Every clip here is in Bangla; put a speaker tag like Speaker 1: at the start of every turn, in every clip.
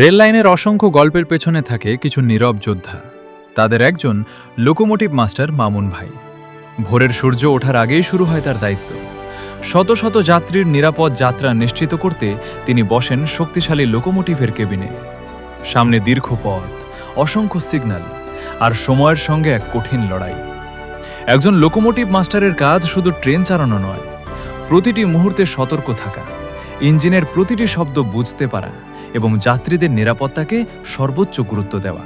Speaker 1: রেল লাইনের অসংখ্য গল্পের পেছনে থাকে কিছু নীরব যোদ্ধা। তাদের একজন লোকোমোটিভ মাস্টার মামুন ভাই। ভোরের সূর্য ওঠার আগেই শুরু হয় তার দায়িত্ব। শত শত যাত্রীর নিরাপদ যাত্রা নিশ্চিত করতে তিনি বসেন শক্তিশালী লোকোমোটিভের কেবিনে। সামনে দীর্ঘ পথ, অসংখ্য সিগন্যাল আর সময়ের সঙ্গে এক কঠিন লড়াই। একজন লোকোমোটিভ মাস্টারের কাজ শুধু ট্রেন চালানো নয়, প্রতিটি মুহূর্তে সতর্ক থাকা, ইঞ্জিনের প্রতিটি শব্দ বুঝতে পারা এবং যাত্রীদের নিরাপত্তাকে সর্বোচ্চ গুরুত্ব দেওয়া।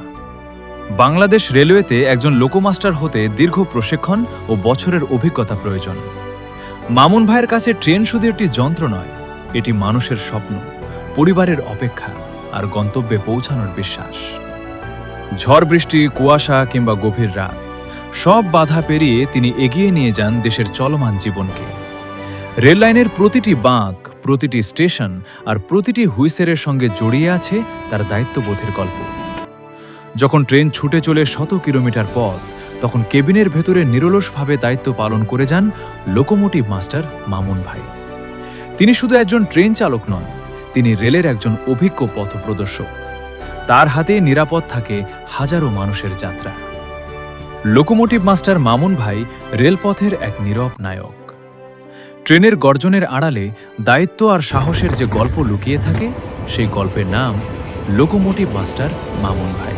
Speaker 1: বাংলাদেশ রেলওয়েতে একজন লোকোমাস্টার হতে দীর্ঘ প্রশিক্ষণ ও বছরের অভিজ্ঞতা প্রয়োজন। মামুন ভাইয়ের কাছে ট্রেন শুধু একটি যন্ত্র নয়, এটি মানুষের স্বপ্ন, পরিবারের অপেক্ষা আর গন্তব্যে পৌঁছানোর বিশ্বাস। ঝড় বৃষ্টি, কুয়াশা কিংবা গভীর রাত, সব বাধা পেরিয়ে তিনি এগিয়ে নিয়ে যান দেশের চলমান জীবনকে। রেল লাইনের প্রতিটি বাঁক, প্রতিটি স্টেশন আর প্রতিটি হুইসেলের সঙ্গে জড়িয়ে আছে তার দায়িত্ববোধের গল্প। যখন ট্রেন ছুটে চলে শত কিলোমিটার পথ, তখন কেবিনের ভেতরে নিরলসভাবে দায়িত্ব পালন করে যান লোকোমোটিভ মাস্টার মামুন ভাই। তিনি শুধু একজন ট্রেন চালক নন, তিনি রেলের একজন অভিজ্ঞ পথপ্রদর্শক। তার হাতে নিরাপদ থাকে হাজারো মানুষের যাত্রা। লোকোমোটিভ মাস্টার মামুন ভাই রেলপথের এক নীরব নায়ক। ট্রেনের গর্জনের আড়ালে দায়িত্ব আর সাহসের যে গল্প লুকিয়ে থাকে, সেই গল্পের নাম লোকোমোটিভ মাস্টার মামুন ভাই।